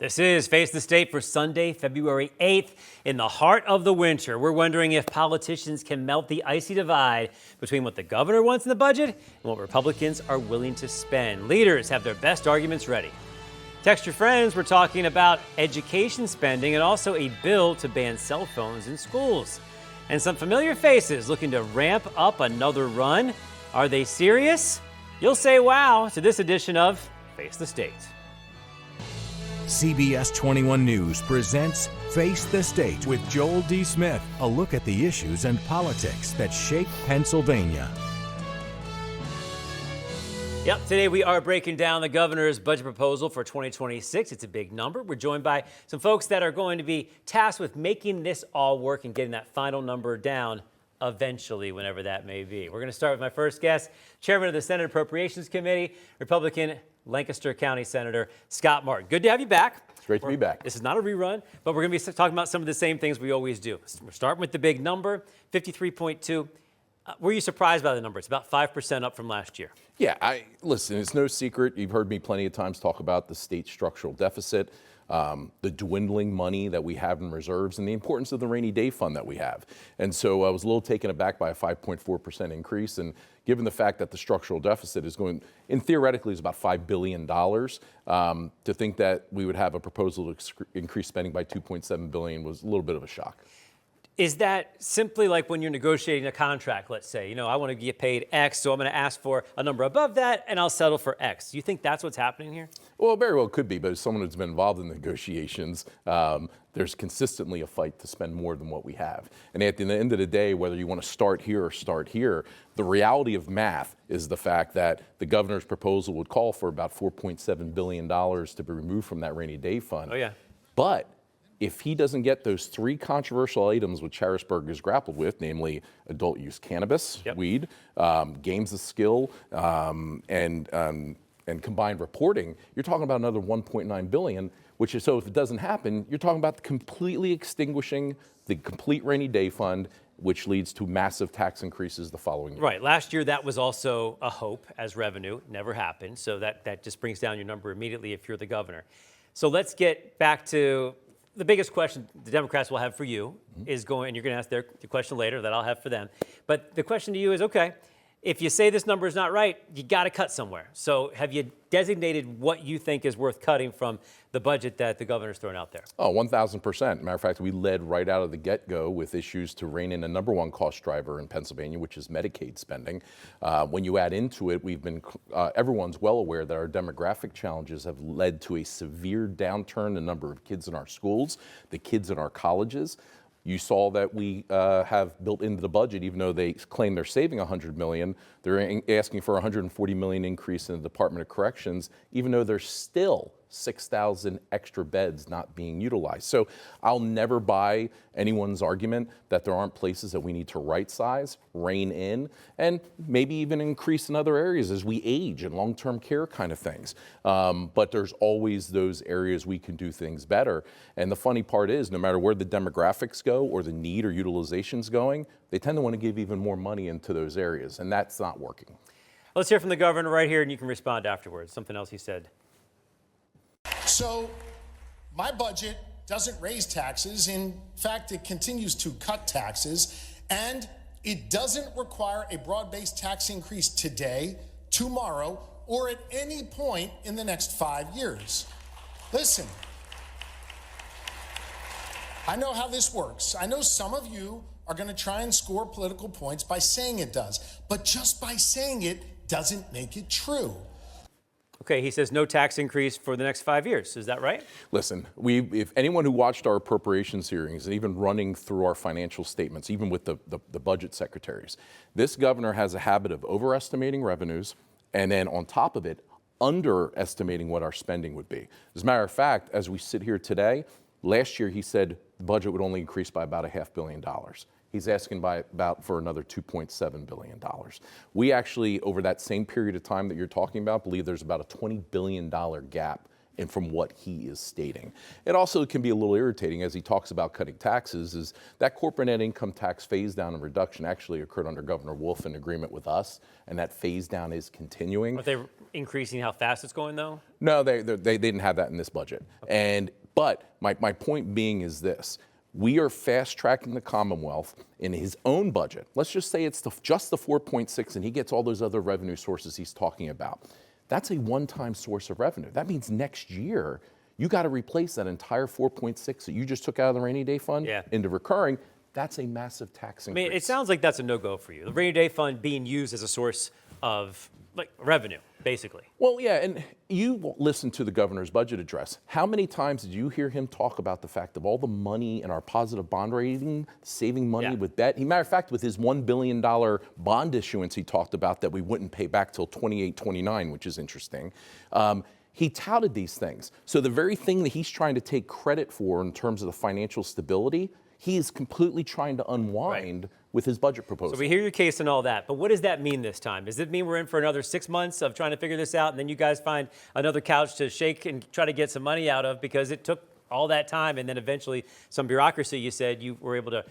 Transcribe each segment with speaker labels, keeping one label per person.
Speaker 1: This is Face the State for Sunday, February 8th. In the heart of the winter, we're wondering if politicians can melt the icy divide between what the governor wants in the budget and what Republicans are willing to spend. Leaders have their best arguments ready. Text your friends, we're talking about education spending and also a bill to ban cell phones in schools. And some familiar faces looking to ramp up another run. Are they serious? You'll say wow to this edition of Face the State.
Speaker 2: CBS 21 News presents Face the State with Joel D. Smith, a look at the issues and politics that shape Pennsylvania.
Speaker 1: Yep, today we are breaking down the governor's budget proposal for 2026. It's a big number. We're joined by some folks that are going to be tasked with making this all work and getting that final number down eventually, whenever that may be. We're going to start with my first guest, Chairman of the Senate Appropriations Committee, Republican Lancaster County Senator Scott Martin. Good to have you back.
Speaker 3: It's great to be back.
Speaker 1: This is not a rerun, but we're going to be talking about some of the same things we always do. We're starting with the big number, 53.2. Were you surprised by the number? It's about 5% up from last year.
Speaker 3: Yeah, listen, it's no secret. You've heard me plenty of times talk about the state structural deficit, the dwindling money that we have in reserves, and the importance of the rainy day fund that we have. And so I was a little taken aback by a 5.4% increase. And given the fact that the structural deficit is going, in theoretically, is about $5 billion, to think that we would have a proposal to increase spending by $2.7 billion was a little bit of a shock.
Speaker 1: Is that simply like when you're negotiating a contract, let's say, I want to get paid X, so I'm going to ask for a number above that, and I'll settle for X. Do you think that's what's happening here?
Speaker 3: Well, very well could be, but as someone who's been involved in negotiations, there's consistently a fight to spend more than what we have. And at the end of the day, whether you want to start here or start here, the reality of math is the fact that the governor's proposal would call for about $4.7 billion to be removed from that rainy day fund.
Speaker 1: Oh, yeah.
Speaker 3: But if he doesn't get those three controversial items which Harrisburg has grappled with, namely adult use cannabis, weed, games of skill, and combined reporting, you're talking about another $1.9 billion, which is, so if it doesn't happen, you're talking about completely extinguishing the complete rainy day fund, which leads to massive tax increases the following year.
Speaker 1: Right. Last year, that was also a hope as revenue. Never happened. So that just brings down your number immediately if you're the governor. So let's get back to the biggest question the Democrats will have for you is going, and you're going to ask the question later that I'll have for them. But the question to you is, okay, if you say this number is not right, you got to cut somewhere. So have you designated what you think is worth cutting from the budget that the governor's thrown out there?
Speaker 3: Oh, 1,000%. Matter of fact, we led right out of the get-go with issues to rein in a number one cost driver in Pennsylvania, which is Medicaid spending. When you add into it, everyone's well aware that our demographic challenges have led to a severe downturn in the number of kids in our schools, the kids in our colleges. You saw that we have built into the budget, even though they claim they're saving $100 million, they're asking for a $140 million increase in the Department of Corrections, even though there's still 6,000 extra beds not being utilized. So I'll never buy anyone's argument that there aren't places that we need to right size, rein in, and maybe even increase in other areas as we age and long-term care kind of things. But there's always those areas we can do things better. And the funny part is, no matter where the demographics go or the need or utilization's going, they tend to want to give even more money into those areas, and that's not working.
Speaker 1: Let's hear from the governor right here, and you can respond afterwards. Something else he said.
Speaker 4: So my budget doesn't raise taxes. In fact, it continues to cut taxes, and it doesn't require a broad-based tax increase today, tomorrow, or at any point in the next 5 years. Listen, I know how this works. I know some of you are going to try and score political points by saying it does, but just by saying it doesn't make it true.
Speaker 1: Okay, he says no tax increase for the next 5 years. Is that right?
Speaker 3: Listen, if anyone who watched our appropriations hearings and even running through our financial statements, even with the budget secretaries, this governor has a habit of overestimating revenues and then on top of it, underestimating what our spending would be. As a matter of fact, as we sit here today, last year he said the budget would only increase by about $500 million. He's asking for another $2.7 billion. We actually, over that same period of time that you're talking about, believe there's about a $20 billion gap and from what he is stating. It also can be a little irritating as he talks about cutting taxes, is that corporate net income tax phase down and reduction actually occurred under Governor Wolf in agreement with us, and that phase down is continuing.
Speaker 1: But they increasing how fast it's going, though?
Speaker 3: No, they didn't have that in this budget. But my point being is this. We are fast tracking the Commonwealth in his own budget. Let's just say it's just the 4.6 and he gets all those other revenue sources he's talking about. That's a one-time source of revenue. That means next year, you got to replace that entire 4.6 that you just took out of the rainy day fund into recurring. That's a massive tax increase.
Speaker 1: I mean, it sounds like that's a no-go for you. The rainy day fund being used as a source of revenue, basically.
Speaker 3: Well, yeah, and you listen to the governor's budget address. How many times did you hear him talk about the fact of all the money in our positive bond rating, saving money with debt? Matter of fact, with his $1 billion bond issuance, he talked about that we wouldn't pay back till 28, 29, which is interesting. He touted these things. So the very thing that he's trying to take credit for in terms of the financial stability, he is completely trying to unwind with his budget proposal.
Speaker 1: So we hear your case and all that, but what does that mean this time? Does it mean we're in for another 6 months of trying to figure this out, and then you guys find another couch to shake and try to get some money out of because it took all that time, and then eventually some bureaucracy, you said you were able to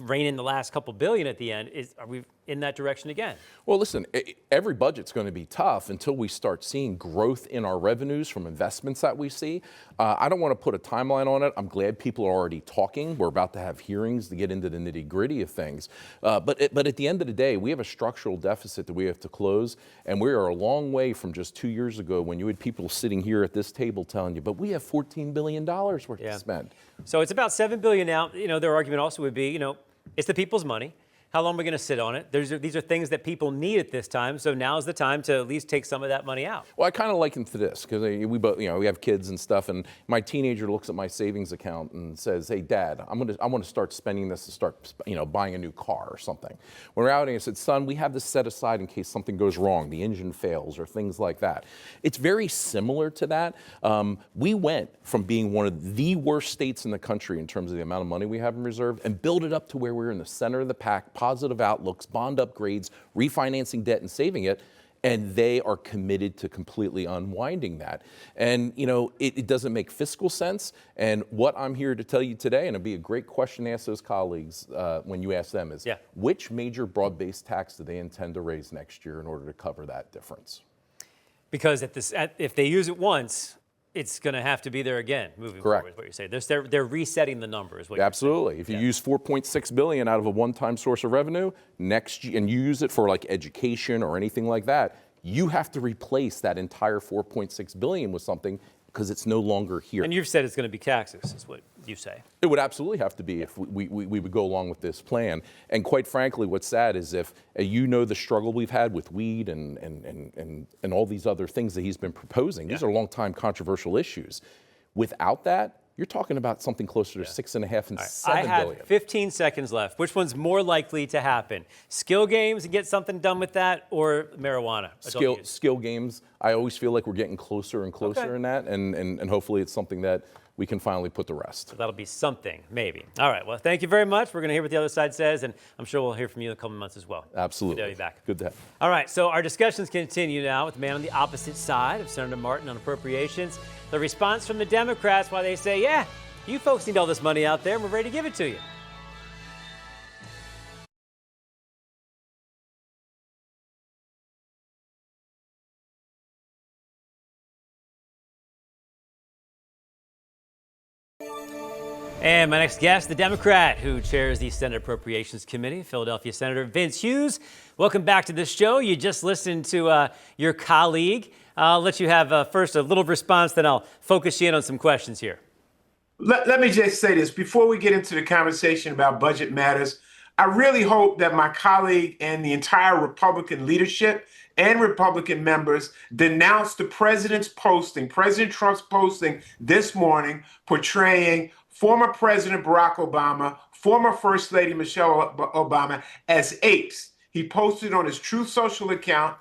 Speaker 1: rein in the last couple billion at the end? Are we in that direction again?
Speaker 3: Well, listen, every budget's going to be tough until we start seeing growth in our revenues from investments that we see. I don't want to put a timeline on it. I'm glad people are already talking. We're about to have hearings to get into the nitty-gritty of things. But at the end of the day, we have a structural deficit that we have to close, and we are a long way from just 2 years ago when you had people sitting here at this table telling you, but we have $14 billion worth to spend.
Speaker 1: So it's about $7 billion now. You know, their argument also would be, it's the people's money. How long are we going to sit on it? These are things that people need at this time, so now's the time to at least take some of that money out.
Speaker 3: Well, I kind of liken to this because we both, we have kids and stuff, and my teenager looks at my savings account and says, "Hey, Dad, I want to start spending this to start, buying a new car or something." When we're out, I said, "Son, we have this set aside in case something goes wrong, the engine fails, or things like that." It's very similar to that. We went from being one of the worst states in the country in terms of the amount of money we have in reserve, and build it up to where we're in the center of the pack. Positive outlooks, bond upgrades, refinancing debt and saving it, and they are committed to completely unwinding that. And, it doesn't make fiscal sense. And what I'm here to tell you today, and it'll be a great question to ask those colleagues when you ask them, is which major broad-based tax do they intend to raise next year in order to cover that difference?
Speaker 1: Because if they use it once, it's going to have to be there again moving forward, is what you're saying. They're resetting the numbers.
Speaker 3: Absolutely. If you use $4.6 billion out of a one-time source of revenue next year, and you use it for like education or anything like that, you have to replace that entire $4.6 billion with something because it's no longer here.
Speaker 1: And you've said it's going to be taxes, is what you say.
Speaker 3: It would absolutely have to be if we would go along with this plan. And quite frankly, what's sad is if the struggle we've had with weed and all these other things that he's been proposing. These are long-time controversial issues. Without that, you're talking about something closer to 6.5 and 7 billion.
Speaker 1: I have 15 seconds left. Which one's more likely to happen? Skill games and get something done with that, or marijuana?
Speaker 3: Skill games. I always feel like we're getting closer and closer in that, and hopefully it's something that we can finally put to rest.
Speaker 1: So that'll be something, maybe. All right, well, thank you very much. We're going to hear what the other side says, and I'm sure we'll hear from you in a couple months as well.
Speaker 3: Absolutely.
Speaker 1: Good to have you back.
Speaker 3: Good to have you.
Speaker 1: All right, so our discussions continue now with the man on the opposite side of Senator Martin on appropriations. The response from the Democrats, why they say, yeah, you folks need all this money out there, and we're ready to give it to you. And my next guest, the Democrat who chairs the Senate Appropriations Committee, Philadelphia Senator Vince Hughes. Welcome back to the show. You just listened to your colleague. I'll let you have first a little response, then I'll focus you in on some questions here.
Speaker 5: Let me just say this. Before we get into the conversation about budget matters, I really hope that my colleague and the entire Republican leadership and Republican members denounce the president's posting, President Trump's posting this morning portraying former President Barack Obama, former First Lady Michelle Obama as apes. He posted on his Truth Social account.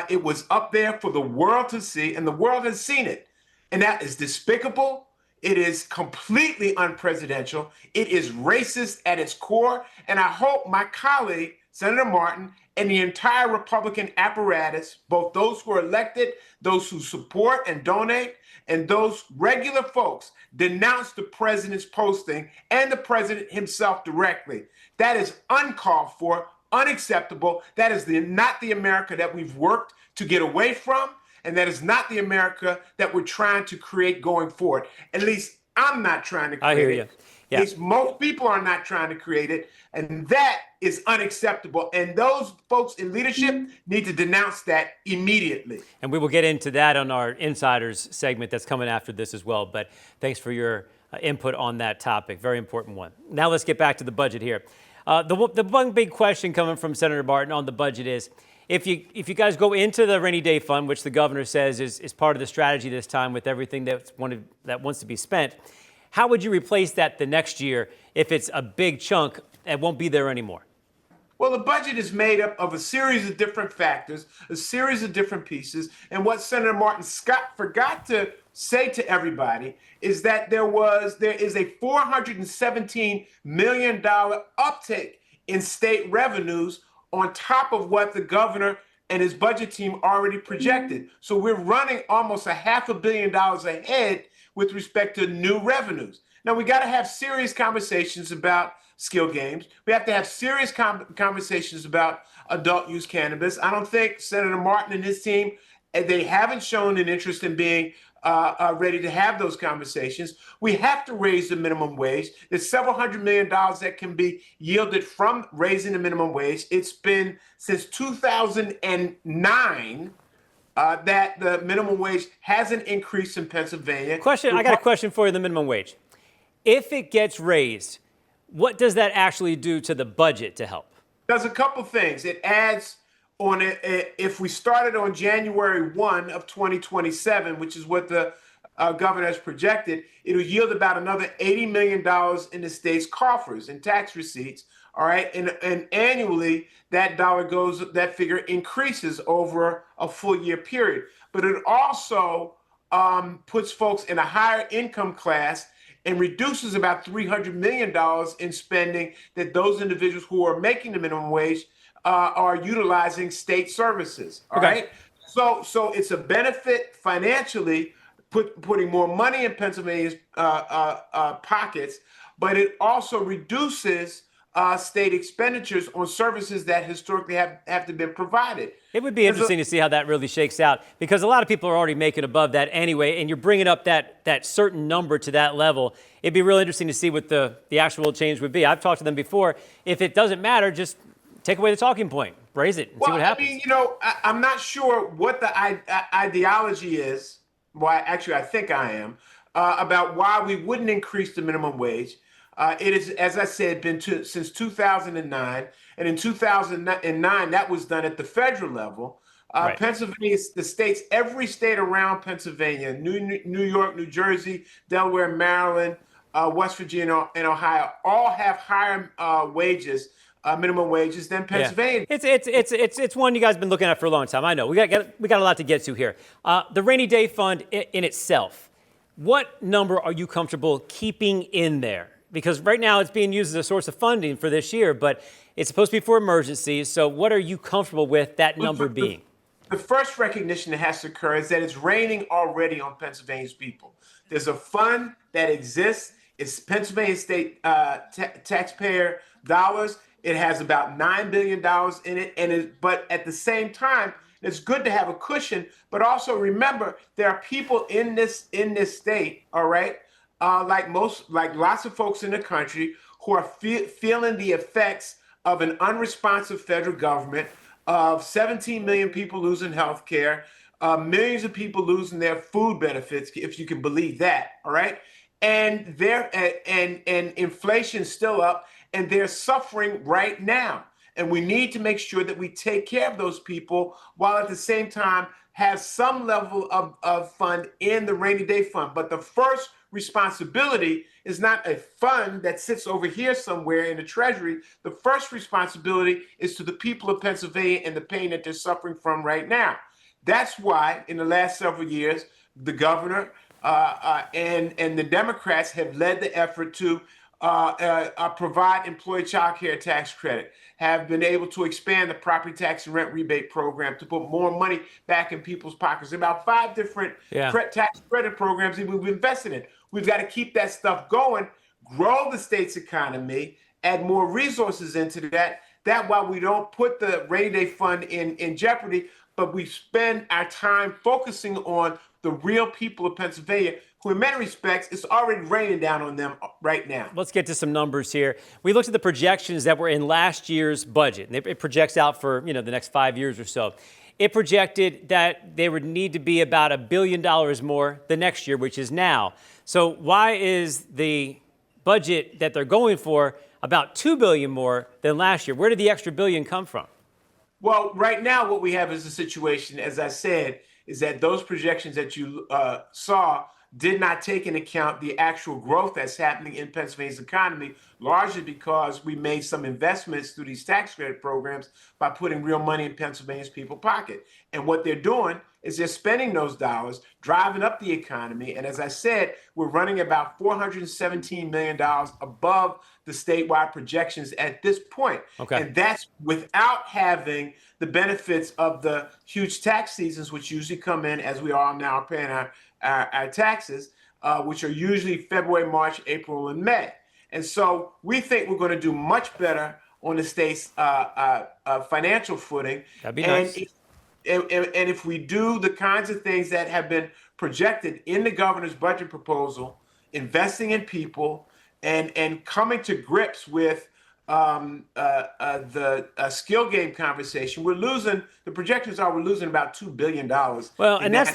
Speaker 5: It was up there for the world to see, and the world has seen it. And that is despicable. It is completely unpresidential. It is racist at its core. And I hope my colleague, Senator Martin, and the entire Republican apparatus, both those who are elected, those who support and donate, and those regular folks, denounce the president's posting and the president himself directly. That is uncalled for, unacceptable. That is not the America that we've worked to get away from. and that is not the America that we're trying to create going forward. At least I'm not trying to create
Speaker 1: I hear
Speaker 5: it.
Speaker 1: you. Yeah.
Speaker 5: At least most people are not trying to create it, and that is unacceptable. And those folks in leadership need to denounce that immediately.
Speaker 1: And we will get into that on our Insiders segment that's coming after this as well. But thanks for your input on that topic. Very important one. Now let's get back to the budget here. The one big question coming from Senator Barton on the budget is, if you guys go into the rainy day fund, which the governor says is part of the strategy this time with everything that wants to be spent, how would you replace that the next year if it's a big chunk that won't be there anymore?
Speaker 5: Well, the budget is made up of a series of different factors, a series of different pieces. And what Senator Martin Scott forgot to say to everybody is that there is a $417 million uptick in state revenues on top of what the governor and his budget team already projected. So we're running almost $500 million ahead with respect to new revenues. Now, we got to have serious conversations about skill games. We have to have serious conversations about adult use cannabis. I don't think Senator Martin and his team, they haven't shown an interest in being ready to have those conversations. We have to raise the minimum wage. There's several $100 million that can be yielded from raising the minimum wage. It's been since 2009 that the minimum wage hasn't increased in Pennsylvania.
Speaker 1: I got a question for you, the minimum wage. If it gets raised, what does that actually do to the budget to help?
Speaker 5: Does a couple things. It adds on it. If we started on January 1 of 2027, which is what the governor has projected, it'll yield about another $80 million in the state's coffers in tax receipts. All right. And annually, that figure increases over a full year period. But it also puts folks in a higher income class and reduces about $300 million in spending that those individuals who are making the minimum wage are utilizing state services. All right. So it's a benefit financially, putting more money in Pennsylvania's pockets, but it also reduces state expenditures on services that historically have to be provided.
Speaker 1: It would be interesting to see how that really shakes out, because a lot of people are already making above that anyway, and you're bringing up that certain number to that level. It'd be really interesting to see what the actual change would be. I've talked to them before. If it doesn't matter, just take away the talking point, raise it, and see what happens.
Speaker 5: I mean, I'm not sure what the ideology is. Well, actually, I think I am, about why we wouldn't increase the minimum wage. It is, as I said, been since 2009. And in 2009, that was done at the federal level. Right. Pennsylvania, the states, every state around Pennsylvania, New York, New Jersey, Delaware, Maryland, West Virginia, and Ohio, all have higher wages, minimum wages than Pennsylvania.
Speaker 1: Yeah. It's one you guys have been looking at for a long time. I know. We got a lot to get to here. The rainy day fund in itself, what number are you comfortable keeping in there? Because right now it's being used as a source of funding for this year, but it's supposed to be for emergencies. So what are you comfortable with that number being?
Speaker 5: The first recognition that has to occur is that it's raining already on Pennsylvania's people. There's a fund that exists. It's Pennsylvania state taxpayer dollars. It has about $9 billion in it. But at the same time, it's good to have a cushion. But also remember, there are people in this state, all right, like lots of folks in the country who are feeling the effects of an unresponsive federal government, of 17 million people losing health care, millions of people losing their food benefits, if you can believe that, all right? And inflation's still up, and they're suffering right now. And we need to make sure that we take care of those people while at the same time have some level of fund in the rainy day fund. But the first responsibility is not a fund that sits over here somewhere in the Treasury. The first responsibility is to the people of Pennsylvania and the pain that they're suffering from right now. That's why in the last several years, the governor and the Democrats have led the effort to provide employee child care tax credit, have been able to expand the property tax and rent rebate program to put more money back in people's pockets. About 5 different tax credit programs that we've invested in. We've got to keep that stuff going, grow the state's economy, add more resources into that. That while we don't put the rainy day fund in jeopardy, but we spend our time focusing on the real people of Pennsylvania, who in many respects, it's already raining down on them right now.
Speaker 1: Let's get to some numbers here. We looked at the projections that were in last year's budget, and it projects out for the next 5 years or so. It projected that they would need to be about $1 billion more the next year, which is now. So why is the budget that they're going for about $2 billion more than last year? Where did the extra billion come from?
Speaker 5: Well, right now, what we have is a situation, as I said, is that those projections that you saw did not take into account the actual growth that's happening in Pennsylvania's economy, largely because we made some investments through these tax credit programs by putting real money in Pennsylvania's people's pocket. And what they're doing is they're spending those dollars, driving up the economy. And as I said, we're running about $417 million above the statewide projections at this point.
Speaker 1: Okay.
Speaker 5: And that's without having the benefits of the huge tax seasons, which usually come in as we all now are paying our taxes, which are usually February, March, April, and May. And so we think we're going to do much better on the state's financial footing.
Speaker 1: That'd be nice.
Speaker 5: And if we do the kinds of things that have been projected in the governor's budget proposal, investing in people and coming to grips with the skill game conversation, the projections are we're losing about $2 billion.
Speaker 1: Well, and that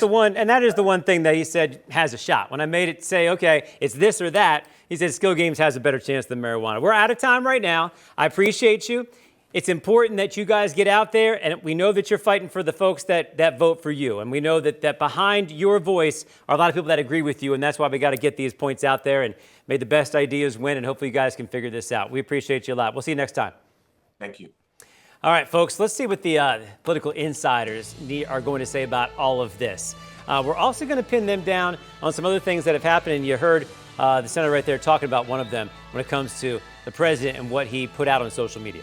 Speaker 1: is the one thing that he said has a shot. When I made it say, okay, it's this or that, he said skill games has a better chance than marijuana. We're out of time right now. I appreciate you. It's important that you guys get out there, and we know that you're fighting for the folks that vote for you. And we know that behind your voice are a lot of people that agree with you, and that's why we got to get these points out there and may the best ideas win, and hopefully you guys can figure this out. We appreciate you a lot. We'll see you next time.
Speaker 5: Thank you.
Speaker 1: All right, folks, let's see what the political insiders are going to say about all of this. We're also going to pin them down on some other things that have happened, and you heard the senator right there talking about one of them when it comes to the president and what he put out on social media.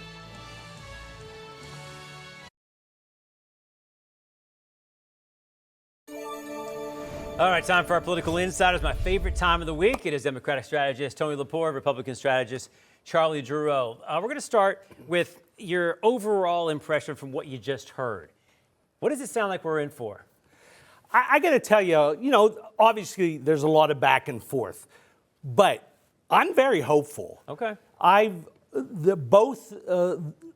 Speaker 1: All right, time for our political insiders. My favorite time of the week. It is Democratic strategist Tony Lepore, Republican strategist Charlie Giroux. We're going to start with your overall impression from what you just heard. What does it sound like we're in for?
Speaker 6: I got to tell you, obviously there's a lot of back and forth, but I'm very hopeful.
Speaker 1: Okay.
Speaker 6: Both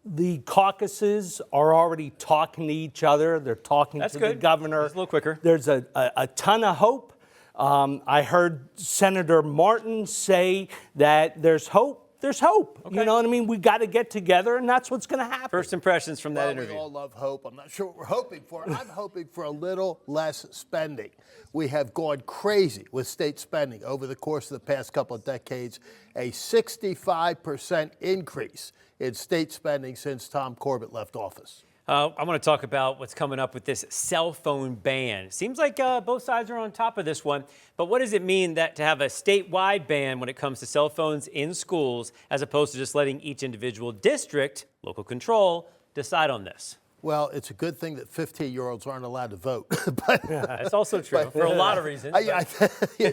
Speaker 6: the caucuses are already talking to each other. They're talking to the governor.
Speaker 1: It's a little quicker.
Speaker 6: There's a ton of hope. I heard Senator Martin say that there's hope. There's hope. Okay. You know what I mean? We got to get together, and that's what's going to happen.
Speaker 1: First impressions from that interview.
Speaker 7: We all love hope. I'm not sure what we're hoping for. I'm hoping for a little less spending. We have gone crazy with state spending over the course of the past couple of decades. A 65% increase in state spending since Tom Corbett left office.
Speaker 1: I want to talk about what's coming up with this cell phone ban. Seems like both sides are on top of this one, but what does it mean to have a statewide ban when it comes to cell phones in schools, as opposed to just letting each individual district, local control, decide on this?
Speaker 7: Well, it's a good thing that 15-year-olds aren't allowed to vote.
Speaker 1: That's also true, for a lot of reasons.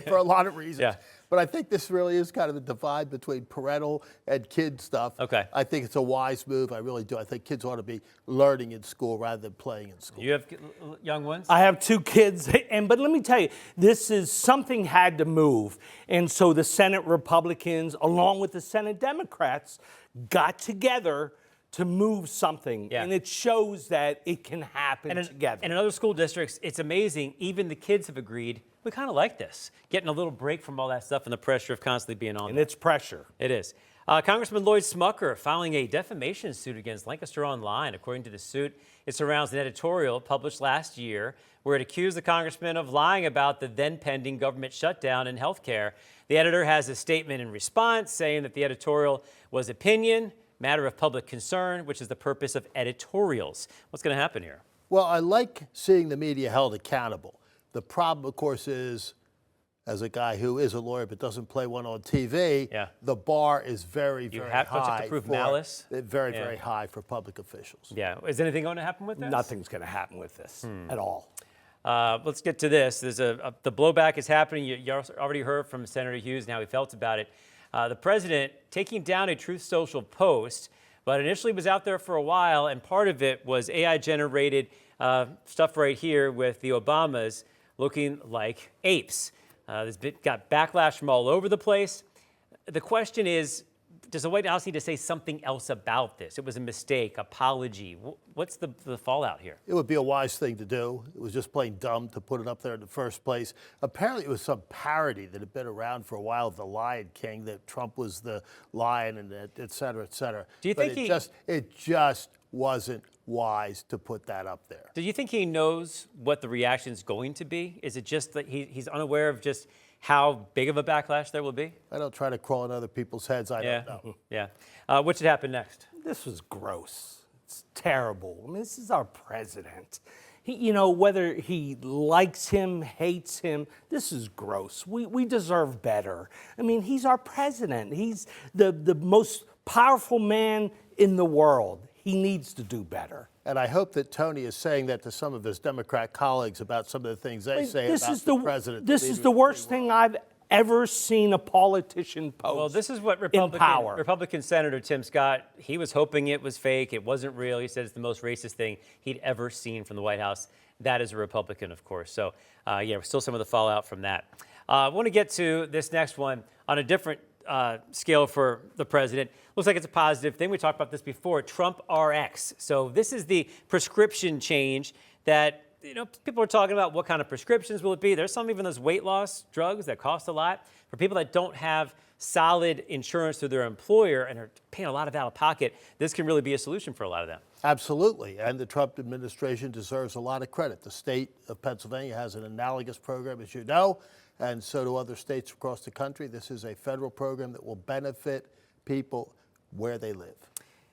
Speaker 7: For a lot of reasons.
Speaker 1: Yeah.
Speaker 7: But I think this really is kind of a divide between parental and kid stuff.
Speaker 1: Okay.
Speaker 7: I think it's a wise move. I really do. I think kids ought to be learning in school rather than playing in school.
Speaker 1: You have young ones?
Speaker 6: I have 2 kids, but let me tell you, something had to move. And so the Senate Republicans, along with the Senate Democrats, got together to move something. Yeah. And it shows that it can happen together.
Speaker 1: And in other school districts, it's amazing. Even the kids have agreed, we kind of like this. Getting a little break from all that stuff and the pressure of constantly being on.
Speaker 6: And it's pressure.
Speaker 1: It is. Congressman Lloyd Smucker filing a defamation suit against Lancaster Online. According to the suit, it surrounds an editorial published last year where it accused the congressman of lying about the then pending government shutdown in healthcare. The editor has a statement in response saying that the editorial was opinion, matter of public concern, which is the purpose of editorials. What's going to happen here?
Speaker 7: Well, I like seeing the media held accountable. The problem, of course, is, as a guy who is a lawyer but doesn't play one on TV, the bar is very, very high.
Speaker 1: You have to prove malice?
Speaker 7: Very, very high for public officials.
Speaker 1: Yeah. Is anything going to happen with this?
Speaker 6: Nothing's going to happen with this at all.
Speaker 1: Let's get to this. There's the blowback is happening. You already heard from Senator Hughes and how he felt about it. The president taking down a Truth Social post, but initially was out there for a while, and part of it was AI-generated stuff right here with the Obamas looking like apes. Got backlash from all over the place. The question is, does the White House need to say something else about this? It was a mistake, apology. What's the fallout here?
Speaker 7: It would be a wise thing to do. It was just plain dumb to put it up there in the first place. Apparently, it was some parody that had been around for a while of the Lion King, that Trump was the lion, and et cetera, et cetera.
Speaker 1: Do you think
Speaker 7: it just wasn't wise to put that up there.
Speaker 1: Do you think he knows what the reaction is going to be? Is it just that he's unaware of just how big of a backlash there will be?
Speaker 7: I don't try to crawl in other people's heads. I don't know.
Speaker 1: Yeah. What should happen next?
Speaker 6: This was gross. It's terrible. I mean, this is our president. He, whether he likes him, hates him, this is gross. We deserve better. I mean, he's our president. He's the most powerful man in the world. He needs to do better.
Speaker 7: And I hope that Tony is saying that to some of his Democrat colleagues about some of the things they say about the president.
Speaker 6: This is the worst thing I've ever seen a politician post.
Speaker 1: Well, this is what Republican Senator Tim Scott, he was hoping it was fake. It wasn't real. He said it's the most racist thing he'd ever seen from the White House. That is a Republican, of course. So, still some of the fallout from that. I want to get to this next one on a different scale for the president. Looks like it's a positive thing. We talked about this before, Trump RX. So this is the prescription change that, people are talking about what kind of prescriptions will it be. There's some even those weight loss drugs that cost a lot. For people that don't have solid insurance through their employer and are paying a lot of out of pocket, this can really be a solution for a lot of them.
Speaker 7: Absolutely. And the Trump administration deserves a lot of credit. The state of Pennsylvania has an analogous program, as you know, and so do other states across the country. This is a federal program that will benefit people where they live.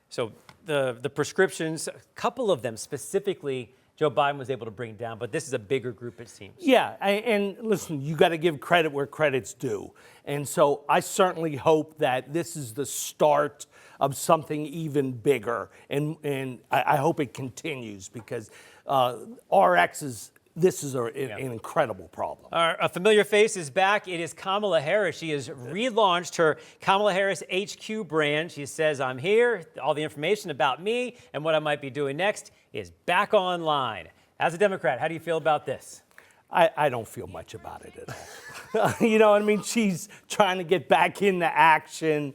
Speaker 1: So the prescriptions, a couple of them specifically, Joe Biden was able to bring down, but this is a bigger group, it seems.
Speaker 6: Yeah, and listen, you got to give credit where credit's due. And so I certainly hope that this is the start of something even bigger. And I hope it continues because this is an incredible problem.
Speaker 1: A familiar face is back. It is Kamala Harris. She has relaunched her Kamala Harris HQ brand. She says, I'm here. All the information about me and what I might be doing next is back online. As a Democrat, how do you feel about this?
Speaker 6: I don't feel much about it at all. You know what I mean? She's trying to get back into action.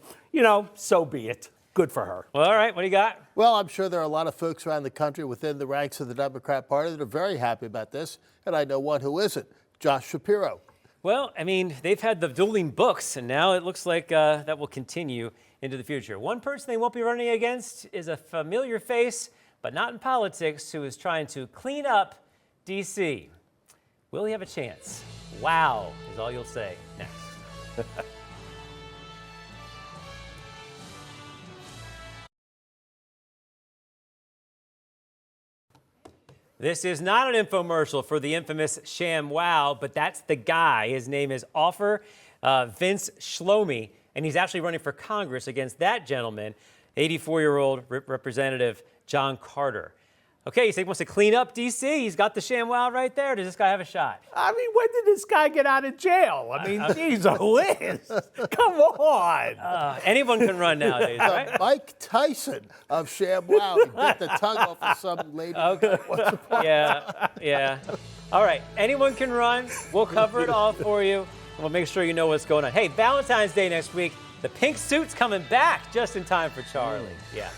Speaker 6: So be it. Good for her.
Speaker 1: Well, all right. What do you got?
Speaker 7: Well, I'm sure there are a lot of folks around the country within the ranks of the Democrat Party that are very happy about this, and I know one who isn't, Josh Shapiro.
Speaker 1: Well, I mean, they've had the dueling books, and now it looks like that will continue into the future. One person they won't be running against is a familiar face, but not in politics, who is trying to clean up D.C. Will he have a chance? Wow, is all you'll say next. This is not an infomercial for the infamous ShamWow, but that's the guy. His name is Vince Shlomi, and he's actually running for Congress against that gentleman, 84-year-old Representative John Carter. Okay, he said he wants to clean up D.C. He's got the ShamWow right there. Does this guy have a shot?
Speaker 6: I mean, when did this guy get out of jail? I mean, geez, Liz, come on.
Speaker 1: Anyone can run nowadays, right?
Speaker 7: Mike Tyson of ShamWow. He bit the tongue off of some lady.
Speaker 1: Okay. Yeah. All right, anyone can run. We'll cover it all for you, and we'll make sure you know what's going on. Hey, Valentine's Day next week. The pink suit's coming back just in time for Charlie. Yeah.